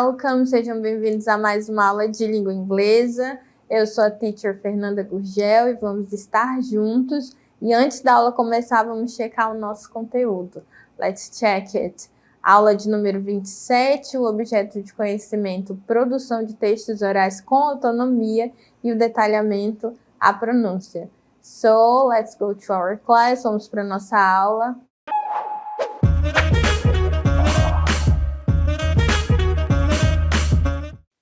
welcome! Sejam bem-vindos a mais uma aula de língua inglesa. Eu sou a teacher Fernanda Gurgel e vamos estar juntos. E antes da aula começar, vamos checar o nosso conteúdo. Let's check it. Aula de número 27, o objeto de conhecimento, produção de textos orais com autonomia e o detalhamento, a pronúncia. So, let's go to our class. Vamos para a nossa aula.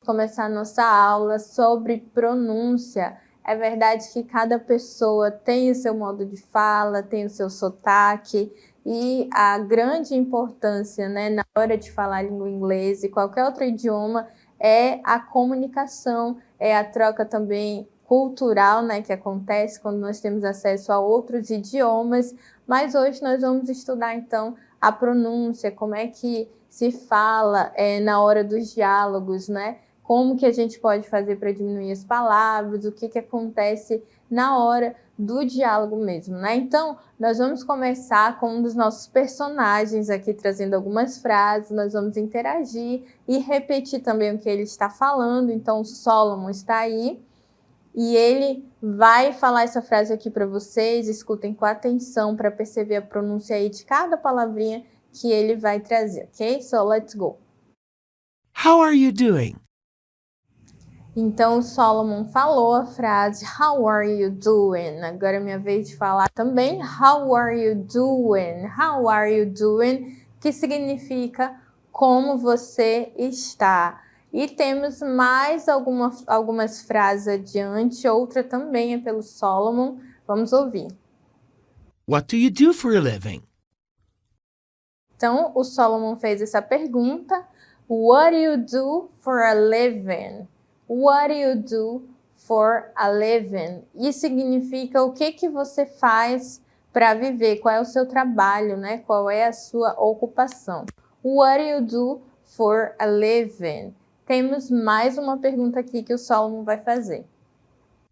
Começar a nossa aula sobre pronúncia. É verdade que cada pessoa tem o seu modo de fala, tem o seu sotaque, e a grande importância, né, na hora de falar língua inglesa e qualquer outro idioma é a comunicação, é a troca também cultural, né, que acontece quando nós temos acesso a outros idiomas. Mas hoje nós vamos estudar então a pronúncia, como é que se fala na hora dos diálogos, né? Como que a gente pode fazer para diminuir as palavras, o que acontece na hora do diálogo mesmo, né? Então, nós vamos começar com um dos nossos personagens aqui, trazendo algumas frases, nós vamos interagir e repetir também o que ele está falando. Então, o Solomon está aí e ele vai falar essa frase aqui para vocês, escutem com atenção para perceber a pronúncia aí de cada palavrinha que ele vai trazer, ok? So, let's go! How are you doing? Então, o Solomon falou a frase How are you doing? Agora é minha vez de falar também How are you doing? How are you doing? Que significa como você está. E temos mais algumas frases adiante, outra também é pelo Solomon. Vamos ouvir. What do you do for a living? Então, o Solomon fez essa pergunta. What do you do for a living? What do you do for a living? Isso significa o que você faz para viver, qual é o seu trabalho, né? Qual é a sua ocupação. What do you do for a living? Temos mais uma pergunta aqui que o Solomon vai fazer.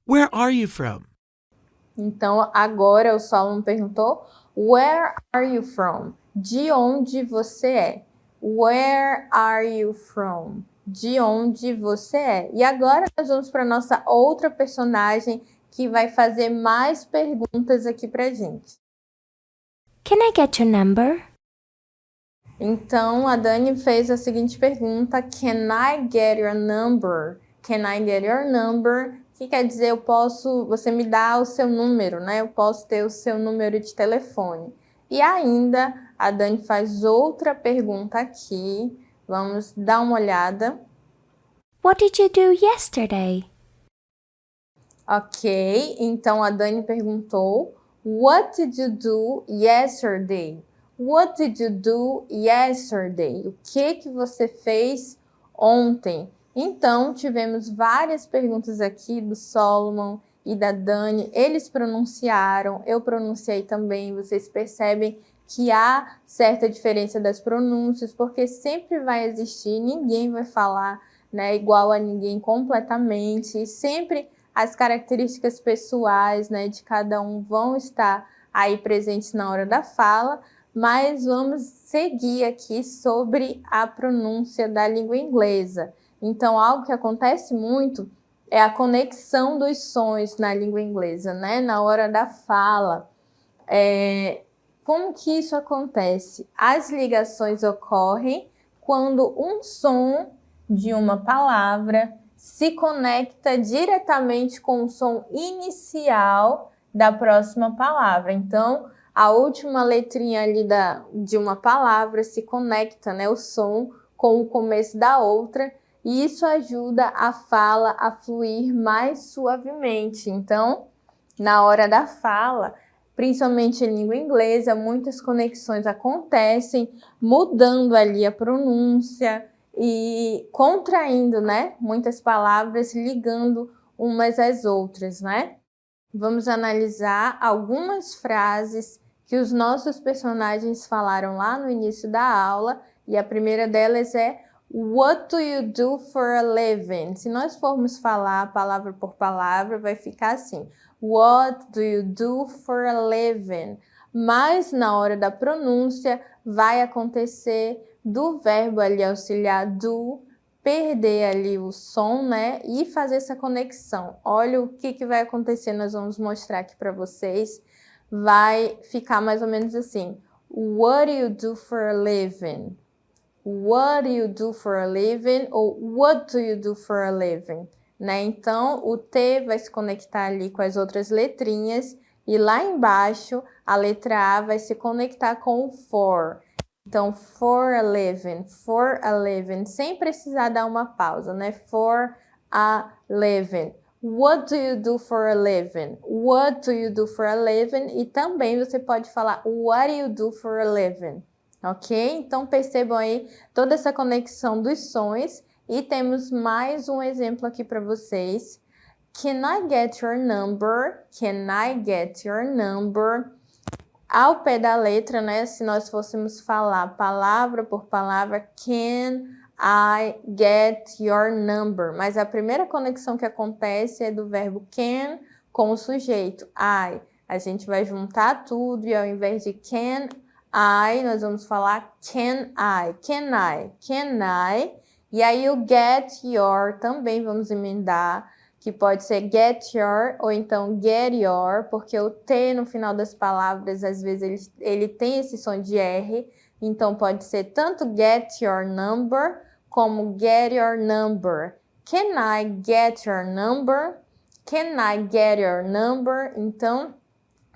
Where are you from? Então, agora o Solomon perguntou, Where are you from? De onde você é? Where are you from? De onde você é? E agora nós vamos para a nossa outra personagem que vai fazer mais perguntas aqui pra gente. Can I get your number? Então, a Dani fez a seguinte pergunta, Can I get your number? Can I get your number? Que quer dizer, você me dá o seu número, né? Eu posso ter o seu número de telefone. E ainda, a Dani faz outra pergunta aqui. Vamos dar uma olhada. What did you do yesterday? Ok, então a Dani perguntou, What did you do yesterday? What did you do yesterday? O que você fez ontem? Então, tivemos várias perguntas aqui do Solomon e da Dani. Eles pronunciaram, eu pronunciei também. Vocês percebem que há certa diferença das pronúncias, porque sempre vai existir, ninguém vai falar, né, igual a ninguém completamente. E sempre as características pessoais, né, de cada um vão estar aí presentes na hora da fala. Mas vamos seguir aqui sobre a pronúncia da língua inglesa. Então, algo que acontece muito é a conexão dos sons na língua inglesa, né? Na hora da fala. Como que isso acontece? As ligações ocorrem quando um som de uma palavra se conecta diretamente com o som inicial da próxima palavra. Então, a última letrinha ali de uma palavra se conecta, né, o som com o começo da outra, e isso ajuda a fala a fluir mais suavemente. Então, na hora da fala, principalmente em língua inglesa, muitas conexões acontecem, mudando ali a pronúncia e contraindo, né, muitas palavras, ligando umas às outras, né? Vamos analisar algumas frases que os nossos personagens falaram lá no início da aula, e a primeira delas é What do you do for a living? Se nós formos falar palavra por palavra, vai ficar assim, What do you do for a living? Mas na hora da pronúncia vai acontecer do verbo ali auxiliar do perder ali o som, né? E fazer essa conexão. Olha o que vai acontecer, nós vamos mostrar aqui para vocês. Vai ficar mais ou menos assim. What do you do for a living? What do you do for a living? Ou what do you do for a living? Né? Então, o T vai se conectar ali com as outras letrinhas. E lá embaixo, a letra A vai se conectar com o for. Então, for a living, sem precisar dar uma pausa, né? For a living. What do you do for a living? What do you do for a living? E também você pode falar what do you do for a living? Ok? Então, percebam aí toda essa conexão dos sons. E temos mais um exemplo aqui para vocês. Can I get your number? Can I get your number? Ao pé da letra, né? Se nós fôssemos falar palavra por palavra, can I get your number? Mas a primeira conexão que acontece é do verbo can com o sujeito, I. A gente vai juntar tudo e ao invés de can I, nós vamos falar can I, can I, can I. E aí o get your também vamos emendar, que pode ser get your ou então get your, porque o T no final das palavras, às vezes ele tem esse som de R, então pode ser tanto get your number como get your number. Can I get your number? Can I get your number? Então,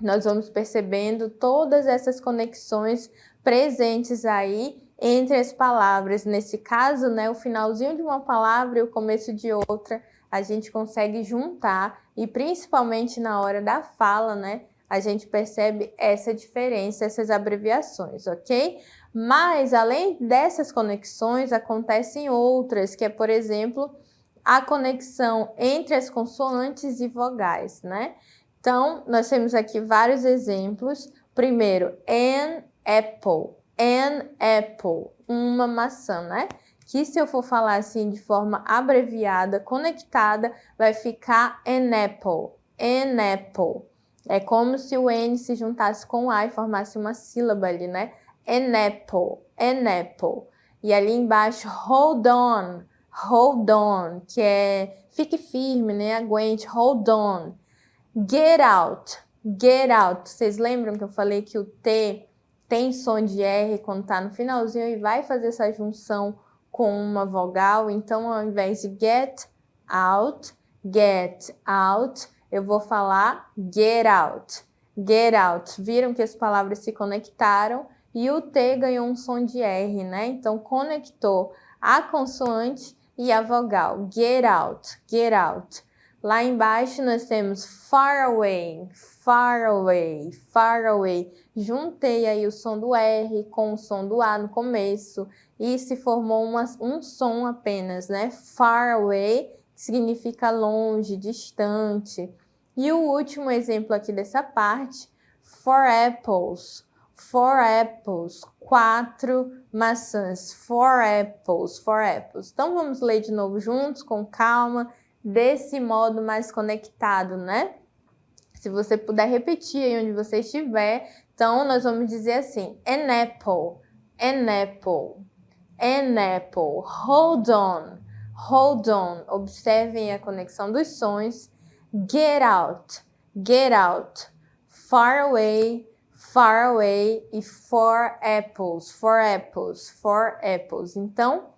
nós vamos percebendo todas essas conexões presentes aí entre as palavras. Nesse caso, né, o finalzinho de uma palavra e o começo de outra, a gente consegue juntar e principalmente na hora da fala, né, a gente percebe essa diferença, essas abreviações, ok? Mas, além dessas conexões, acontecem outras, que é, por exemplo, a conexão entre as consoantes e vogais, né? Então, nós temos aqui vários exemplos. Primeiro, an apple, uma maçã, né? Que se eu for falar assim de forma abreviada, conectada, vai ficar an apple. É como se o N se juntasse com o A e formasse uma sílaba ali, né? An apple. E ali embaixo, hold on, que é fique firme, né? Aguente, hold on. Get out. Vocês lembram que eu falei que o T tem som de R quando tá no finalzinho e vai fazer essa junção com uma vogal? Então, ao invés de get out, eu vou falar get out. Viram que as palavras se conectaram e o T ganhou um som de R, né? Então, conectou a consoante e a vogal. Get out. Lá embaixo nós temos far away. Juntei aí o som do R com o som do A no começo e se formou um som apenas, né? Far away significa longe, distante. E o último exemplo aqui dessa parte, four apples, 4 maçãs, four apples. Então vamos ler de novo juntos, com calma, desse modo mais conectado, né? Se você puder repetir aí onde você estiver, então nós vamos dizer assim, an apple, hold on, observem a conexão dos sons, get out, far away e four apples. Então,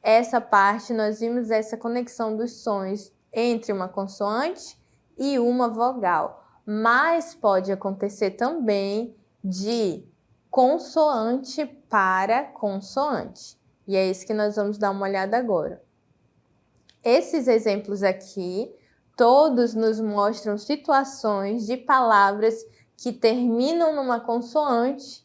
essa parte nós vimos essa conexão dos sons entre uma consoante e uma vogal, mas pode acontecer também de consoante para consoante. E é isso que nós vamos dar uma olhada agora. Esses exemplos aqui, todos nos mostram situações de palavras que terminam numa consoante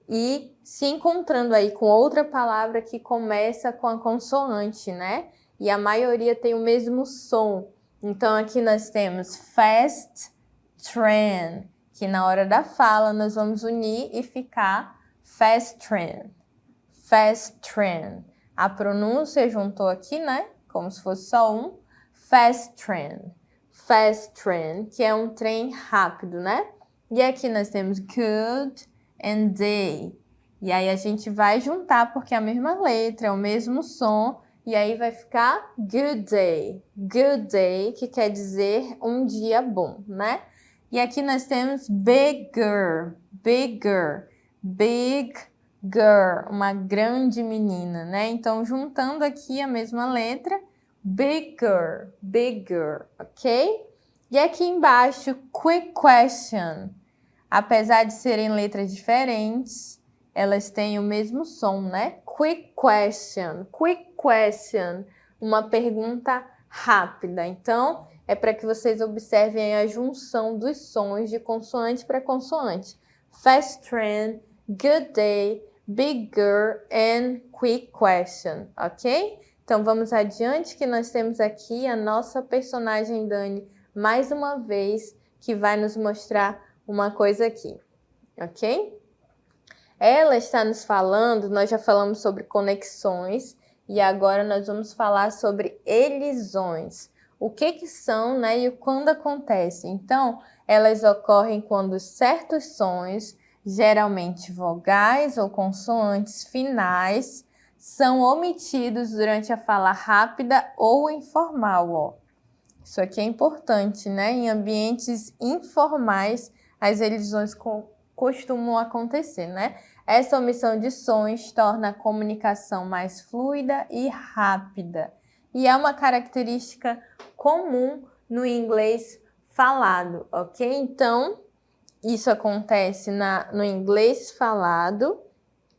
e se encontrando aí com outra palavra que começa com a consoante, né? E a maioria tem o mesmo som. Então, aqui nós temos fast train, que na hora da fala nós vamos unir e ficar fast train. A pronúncia juntou aqui, né? Como se fosse só um. Fast train, que é um trem rápido, né? E aqui nós temos good and day. E aí a gente vai juntar porque é a mesma letra, é o mesmo som E aí vai ficar good day. Good day, que quer dizer um dia bom, né? E aqui nós temos bigger, bigger, big girl, uma grande menina, né? Então, juntando aqui a mesma letra, bigger, bigger, ok? E aqui embaixo, quick question. Apesar de serem letras diferentes, elas têm o mesmo som, né? Quick question, uma pergunta rápida. Então, é para que vocês observem a junção dos sons de consoante para consoante. Fast train, good day, big girl and quick question, ok? Então, vamos adiante que nós temos aqui a nossa personagem Dani, mais uma vez, que vai nos mostrar uma coisa aqui, ok? Ela está nos falando, nós já falamos sobre conexões e agora nós vamos falar sobre elisões. O que são, né, e quando acontece? Então, elas ocorrem quando certos sons, geralmente vogais ou consoantes finais, são omitidos durante a fala rápida ou informal, ó. Isso aqui é importante, né? Em ambientes informais, as elisões costumam acontecer, né? Essa omissão de sons torna a comunicação mais fluida e rápida. E é uma característica comum no inglês falado, ok? Então, isso acontece no inglês falado,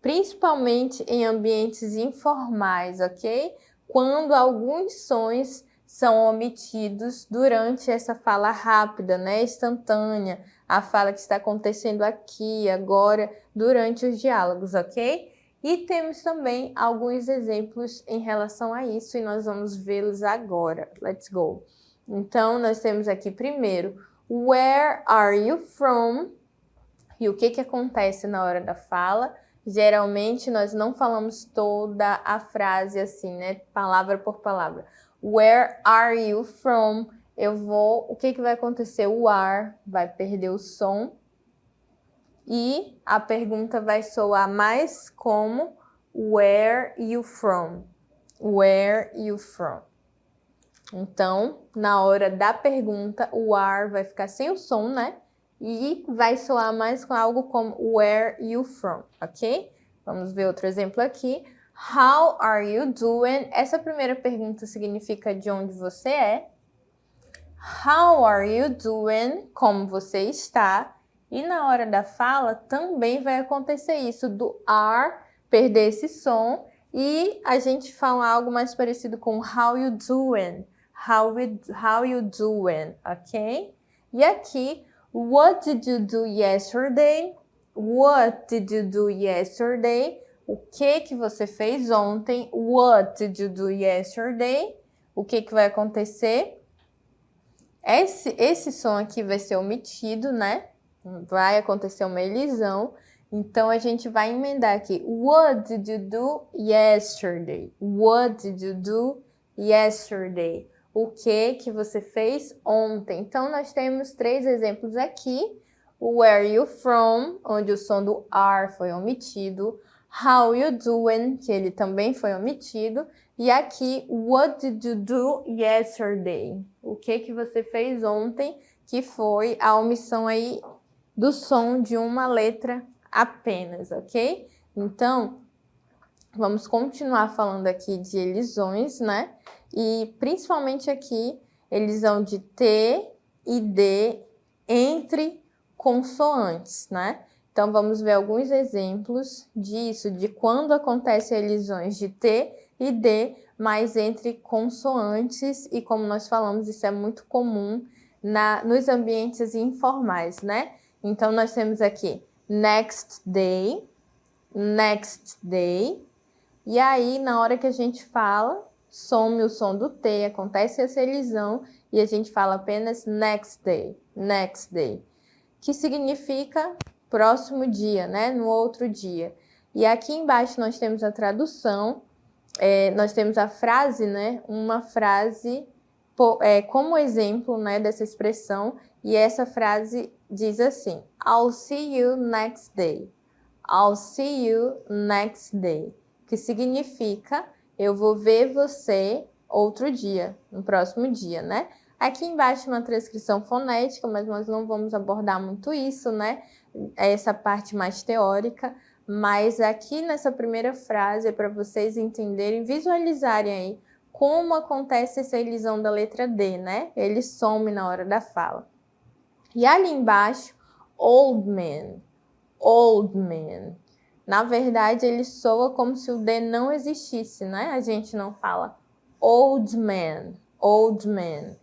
principalmente em ambientes informais, ok? Quando alguns sons são omitidos durante essa fala rápida, né? Instantânea, a fala que está acontecendo aqui, agora, durante os diálogos, ok? E temos também alguns exemplos em relação a isso e nós vamos vê-los agora. Let's go! Então, nós temos aqui primeiro, where are you from? E o que acontece na hora da fala? Geralmente, nós não falamos toda a frase assim, né? Palavra por palavra. Where are you from? O que vai acontecer? O are vai perder o som e a pergunta vai soar mais como where you from? Where you from? Então, na hora da pergunta, o are vai ficar sem o som, né? E vai soar mais com algo como where you from, ok? Vamos ver outro exemplo aqui. How are you doing? Essa primeira pergunta significa de onde você é. How are you doing? Como você está? E na hora da fala também vai acontecer isso, do are perder esse som e a gente fala algo mais parecido com how you doing? How you doing? Ok? E aqui, what did you do yesterday? What did you do yesterday? O que você fez ontem? What did you do yesterday? O que vai acontecer? Esse som aqui vai ser omitido, né? Vai acontecer uma elisão. Então, a gente vai emendar aqui. What did you do yesterday? What did you do yesterday? O que você fez ontem? Então, nós temos 3 exemplos aqui. Where are you from? Onde o som do are foi omitido. How you doing? Que ele também foi omitido. E aqui, what did you do yesterday? O que você fez ontem? Que foi a omissão aí do som de uma letra apenas, ok? Então, vamos continuar falando aqui de elisões, né? E principalmente aqui, elisão de T e D entre consoantes, né? Então, vamos ver alguns exemplos disso, de quando acontecem elisões de T e D, mas entre consoantes, e como nós falamos, isso é muito comum nos ambientes informais, né? Então, nós temos aqui next day, e aí, na hora que a gente fala, some o som do T, acontece essa elisão, e a gente fala apenas next day, que significa próximo dia, né? No outro dia. E aqui embaixo nós temos a tradução, nós temos a frase, né? Uma frase como exemplo, né, dessa expressão, e essa frase diz assim: I'll see you next day. I'll see you next day. Que significa Eu vou ver você outro dia, no próximo dia, né? Aqui embaixo uma transcrição fonética, mas nós não vamos abordar muito isso, né? Essa parte mais teórica, mas aqui nessa primeira frase é para vocês entenderem, visualizarem aí como acontece essa elisão da letra D, né? Ele some na hora da fala. E ali embaixo, old man, old man. Na verdade, ele soa como se o D não existisse, né? A gente não fala old man, old man.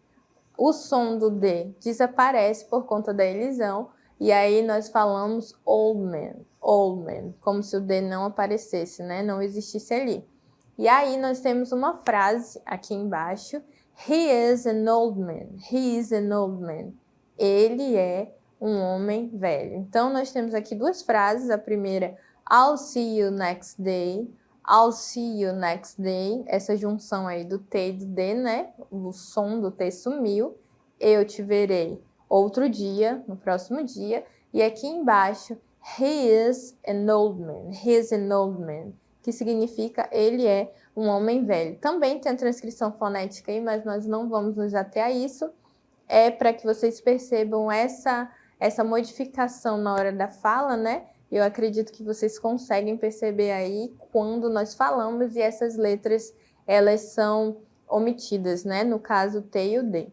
O som do D desaparece por conta da elisão, e aí nós falamos old man, como se o D não aparecesse, né? Não existisse ali. E aí nós temos uma frase aqui embaixo, he is an old man, he is an old man. Ele é um homem velho. Então nós temos aqui duas frases, a primeira, I'll see you next day, I'll see you next day, essa junção aí do T e do D, né? O som do T sumiu, eu te verei outro dia, no próximo dia, e aqui embaixo, he is an old man, he is an old man, que significa ele é um homem velho. Também tem a transcrição fonética aí, mas nós não vamos nos ater a isso. É para que vocês percebam essa modificação na hora da fala, né? Eu acredito que vocês conseguem perceber aí quando nós falamos e essas letras, elas são omitidas, né? No caso, o T e o D.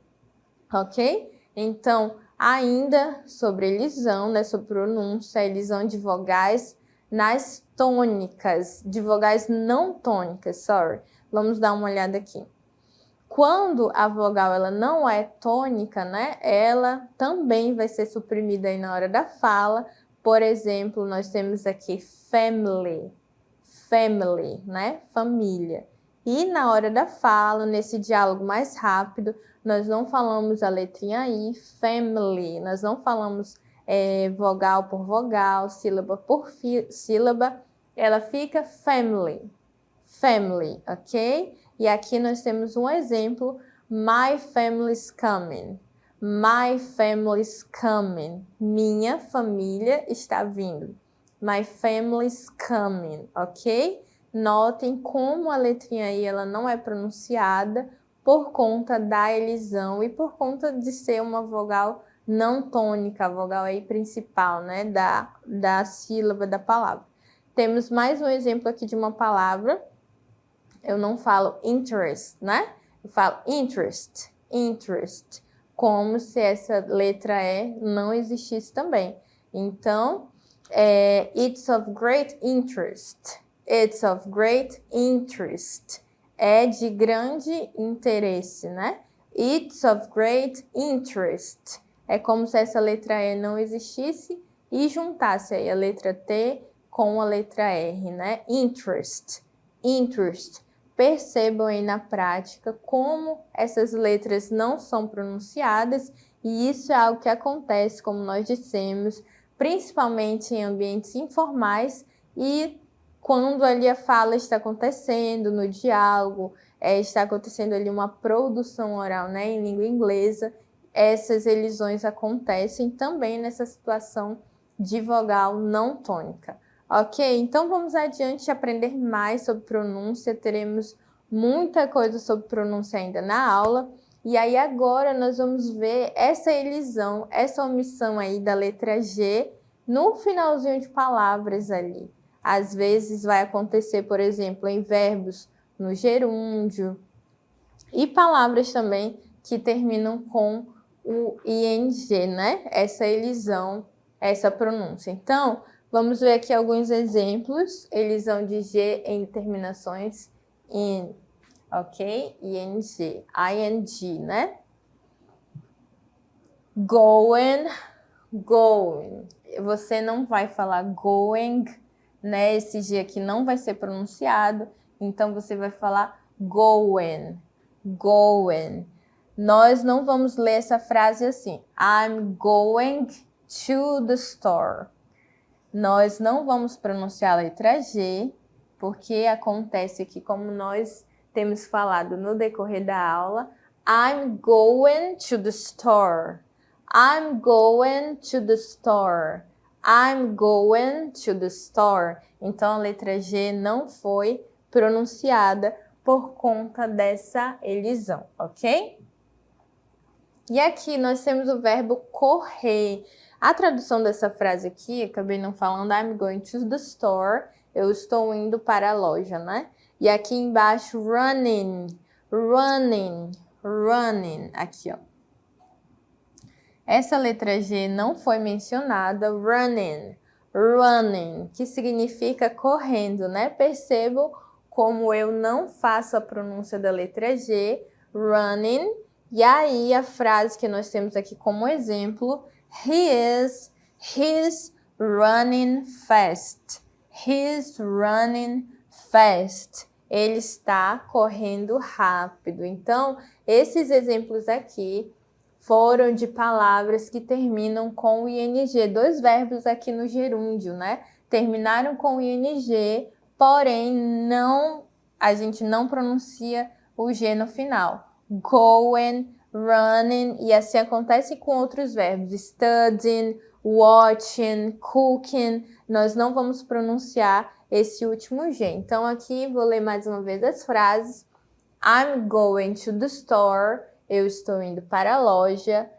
Ok? Então, ainda sobre elisão, né? Sobre pronúncia, elisão de vogais nas tônicas, de vogais não tônicas, sorry. Vamos dar uma olhada aqui. Quando a vogal ela não é tônica, né? Ela também vai ser suprimida aí na hora da fala. Por exemplo, nós temos aqui family, family, né? Família. E na hora da fala, nesse diálogo mais rápido, nós não falamos a letrinha I, family. Nós não falamos vogal por vogal, sílaba por sílaba. Ela fica family, family, ok? E aqui nós temos um exemplo, my family's coming. My family's coming. Minha família está vindo. My family's coming, ok? Notem como a letrinha I ela não é pronunciada por conta da elisão e por conta de ser uma vogal não tônica, a vogal aí principal, né? Da sílaba da palavra. Temos mais um exemplo aqui de uma palavra. Eu não falo interest, né? Eu falo interest, interest, como se essa letra E não existisse também. Então, it's of great interest, it's of great interest. É de grande interesse, né? It's of great interest. É como se essa letra E não existisse e juntasse aí a letra T com a letra R, né? Interest, interest. Percebam aí na prática como essas letras não são pronunciadas e isso é algo que acontece, como nós dissemos, principalmente em ambientes informais e quando ali a fala está acontecendo, no diálogo, está acontecendo ali uma produção oral, né, em língua inglesa, essas elisões acontecem também nessa situação de vogal não tônica. Ok? Então vamos adiante aprender mais sobre pronúncia, teremos muita coisa sobre pronúncia ainda na aula. E aí agora nós vamos ver essa elisão, essa omissão aí da letra G no finalzinho de palavras ali. Às vezes vai acontecer, por exemplo, em verbos no gerúndio e palavras também que terminam com o ing, né? Essa elisão, essa pronúncia. Então, vamos ver aqui alguns exemplos. Elisão de G em terminações in, ok? ing, né? Going, going. Você não vai falar going, né? Esse G aqui não vai ser pronunciado, então você vai falar going, going. Nós não vamos ler essa frase assim, I'm going to the store. Nós não vamos pronunciar a letra G, porque acontece aqui, como nós temos falado no decorrer da aula, I'm going to the store. I'm going to the store. I'm going to the store. Então, a letra G não foi pronunciada por conta dessa elisão, ok? E aqui nós temos o verbo correr. A tradução dessa frase aqui, acabei não falando, I'm going to the store. Eu estou indo para a loja, né? E aqui embaixo, running, running, running. Aqui, ó. Essa letra G não foi mencionada, running, running, que significa correndo, né? Percebam como eu não faço a pronúncia da letra G, running. E aí a frase que nós temos aqui como exemplo, he's running fast. He's running fast. Ele está correndo rápido. Então, esses exemplos aqui foram de palavras que terminam com o ing, dois verbos aqui no gerúndio, né? Terminaram com o ing, porém a gente não pronuncia o G no final. Going, running, e assim acontece com outros verbos. Studying, watching, cooking, nós não vamos pronunciar esse último G. Então aqui vou ler mais uma vez as frases. I'm going to the store. Eu estou indo para a loja.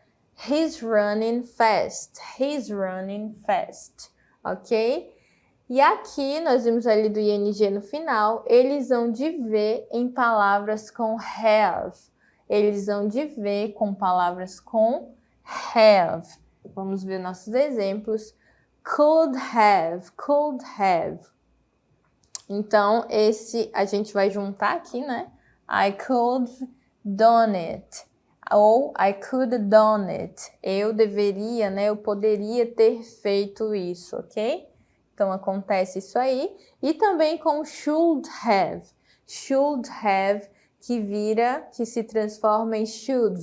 He's running fast. He's running fast. Ok? E aqui nós vimos ali do ing no final. Eles vão de ver em palavras com have. Eles vão de ver com palavras com have. Vamos ver nossos exemplos. Could have, could have. Então, esse a gente vai juntar aqui, né? I could done it. Ou I could done it. Eu deveria, né? Eu poderia ter feito isso, ok? Então, acontece isso aí. E também com should have. Should have, que se transforma em should.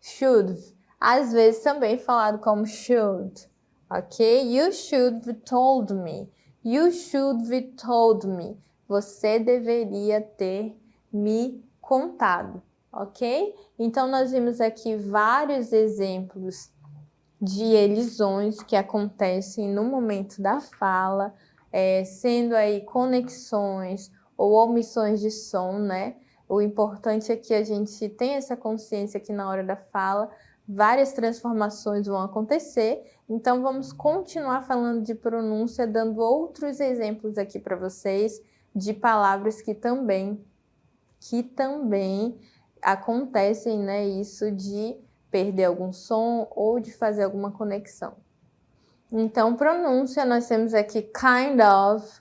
Should. Às vezes também falado como should. Ok? You should have told me. You should have told me. Você deveria ter me contado. Ok? Então, nós vimos aqui vários exemplos de elisões que acontecem no momento da fala, sendo aí conexões ou omissões de som, né? O importante é que a gente tenha essa consciência que na hora da fala várias transformações vão acontecer. Então, vamos continuar falando de pronúncia, dando outros exemplos aqui para vocês de palavras que também acontecem, né? Isso de perder algum som ou de fazer alguma conexão. Então, pronúncia, nós temos aqui kind of,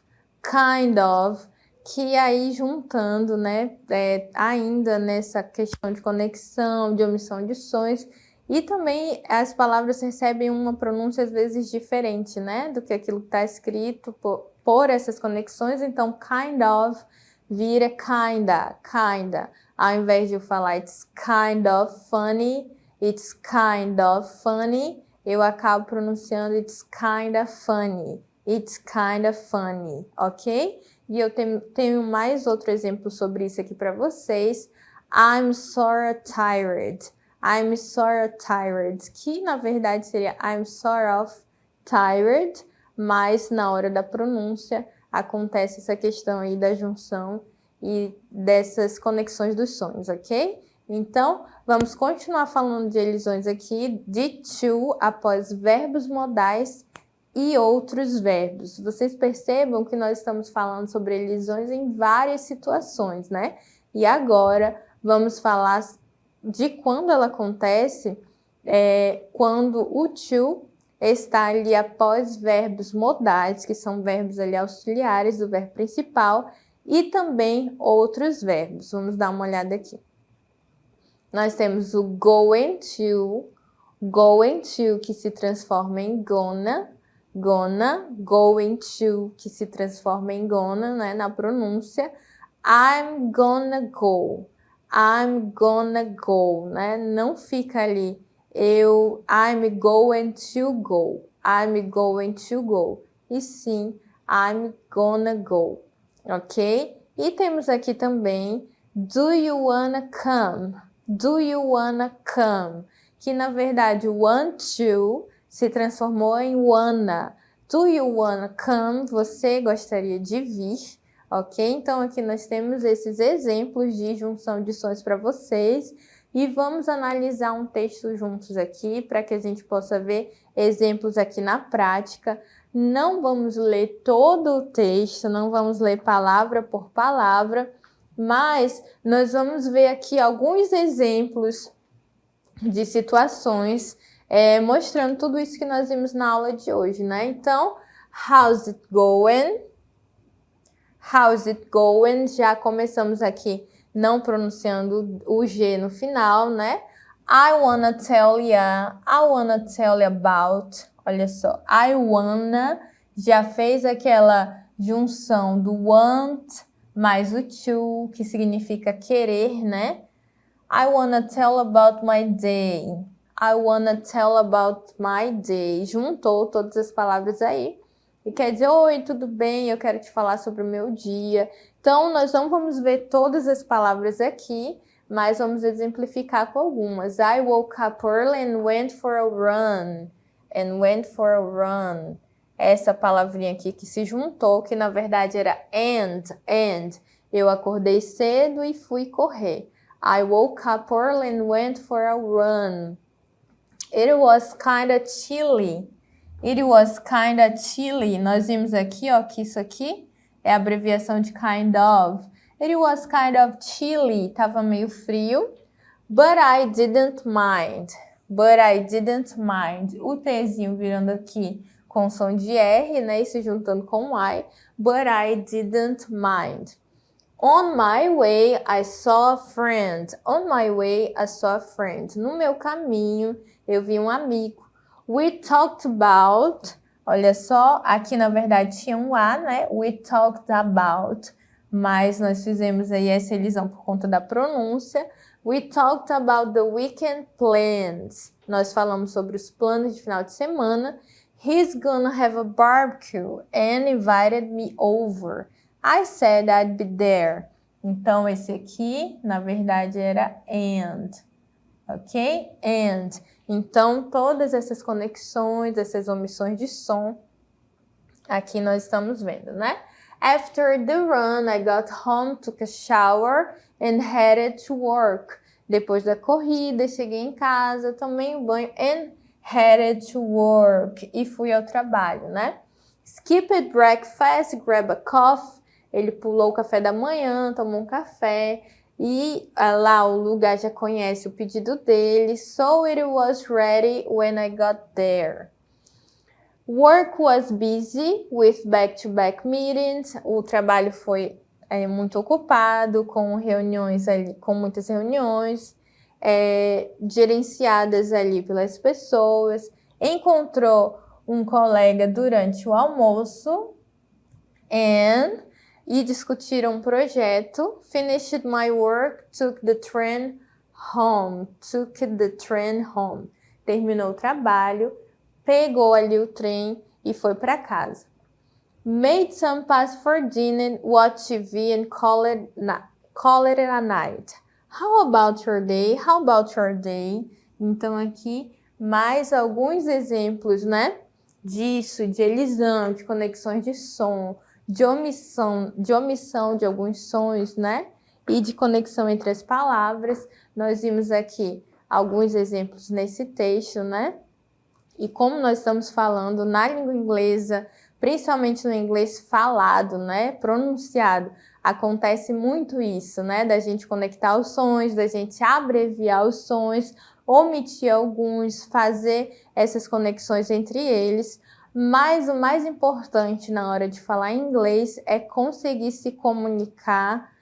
que aí juntando, né, ainda nessa questão de conexão, de omissão de sons, e também as palavras recebem uma pronúncia às vezes diferente, né, do que aquilo que está escrito por essas conexões. Então, kind of vira kinda. Ao invés de eu falar it's kind of funny, it's kind of funny, eu acabo pronunciando it's kinda funny. It's kinda funny, ok? E eu tenho mais outro exemplo sobre isso aqui para vocês. I'm sorta tired. I'm sorta tired. Que na verdade seria I'm sort of tired, mas na hora da pronúncia acontece essa questão aí da junção e dessas conexões dos sons, ok? Então, vamos continuar falando de elisões aqui, de to após verbos modais e outros verbos. Vocês percebam que nós estamos falando sobre elisões em várias situações, né? E agora vamos falar de quando ela acontece, quando o to está ali após verbos modais, que são verbos ali auxiliares do verbo principal, e também outros verbos. Vamos dar uma olhada aqui. Nós temos o going to, que se transforma em gonna, going to, que se transforma em gonna, né, na pronúncia. I'm gonna go, né, não fica ali, I'm going to go, e sim, I'm gonna go, ok? E temos aqui também, do you wanna come, que na verdade o want to se transformou em wanna. Do you wanna come? Você gostaria de vir, ok? Então, aqui nós temos esses exemplos de junção de sons para vocês e vamos analisar um texto juntos aqui para que a gente possa ver exemplos aqui na prática. Não vamos ler todo o texto, não vamos ler palavra por palavra, mas nós vamos ver aqui alguns exemplos de situações mostrando tudo isso que nós vimos na aula de hoje, né? Então, how's it going? How's it going? Já começamos aqui não pronunciando o G no final, né? I wanna tell you about. Olha só, I wanna já fez aquela junção do want mais o to, que significa querer, né? I wanna tell about my day. I wanna tell about my day. Juntou todas as palavras aí. E quer dizer, oi, tudo bem? Eu quero te falar sobre o meu dia. Então, nós não vamos ver todas as palavras aqui, mas vamos exemplificar com algumas. I woke up early and went for a run. And went for a run. Essa palavrinha aqui que se juntou, que na verdade era and. Eu acordei cedo e fui correr. I woke up early and went for a run. It was kinda chilly. It was kinda chilly. Nós vimos aqui, ó, que isso aqui é a abreviação de kind of. It was kind of chilly. Tava meio frio. But I didn't mind. But I didn't mind. O Tzinho virando aqui com som de R, né? E se juntando com I. But I didn't mind. On my way, I saw a friend. On my way, I saw a friend. No meu caminho, eu vi um amigo. We talked about. Olha só, aqui na verdade tinha um A, né? We talked about. Mas nós fizemos aí essa elisão por conta da pronúncia. We talked about the weekend plans. Nós falamos sobre os planos de final de semana. He's gonna have a barbecue and invited me over. I said I'd be there. Então, esse aqui, na verdade, era and. Ok? And. Então, todas essas conexões, essas omissões de som, aqui nós estamos vendo, né? After the run, I got home, took a shower and headed to work. Depois da corrida, cheguei em casa, tomei um banho and headed to work. E fui ao trabalho, né? Skipped breakfast, grab a coffee. Ele pulou o café da manhã, tomou um café e lá o lugar já conhece o pedido dele. So it was ready when I got there. Work was busy with back-to-back meetings. O trabalho foi muito ocupado, com reuniões ali, com muitas reuniões, gerenciadas ali pelas pessoas. Encontrou um colega durante o almoço e discutiram um projeto. Finished my work, took the train home. Terminou o trabalho, pegou ali o trem e foi para casa. Made some pasta for dinner, watch TV and call it a night. How about your day? How about your day? Então aqui mais alguns exemplos, né? Disso, de elisão, de conexões de som, de omissão de alguns sons, né? E de conexão entre as palavras. Nós vimos aqui alguns exemplos nesse texto, né? E como nós estamos falando na língua inglesa, principalmente no inglês falado, né? Pronunciado, acontece muito isso, né? Da gente conectar os sons, da gente abreviar os sons, omitir alguns, fazer essas conexões entre eles. Mas o mais importante na hora de falar inglês é conseguir se comunicar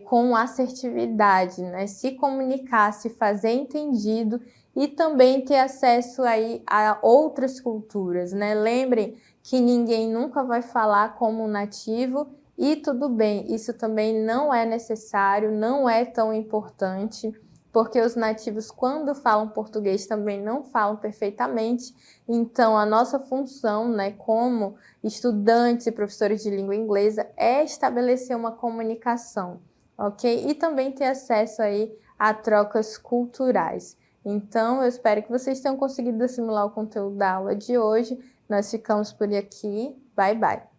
com assertividade, né? Se comunicar, se fazer entendido e também ter acesso aí a outras culturas, né? Lembrem que ninguém nunca vai falar como um nativo e tudo bem, isso também não é necessário, não é tão importante, porque os nativos, quando falam português, também não falam perfeitamente. Então, a nossa função, né, como estudantes e professores de língua inglesa, é estabelecer uma comunicação, ok? E também ter acesso aí a trocas culturais. Então, eu espero que vocês tenham conseguido assimilar o conteúdo da aula de hoje. Nós ficamos por aqui. Bye, bye!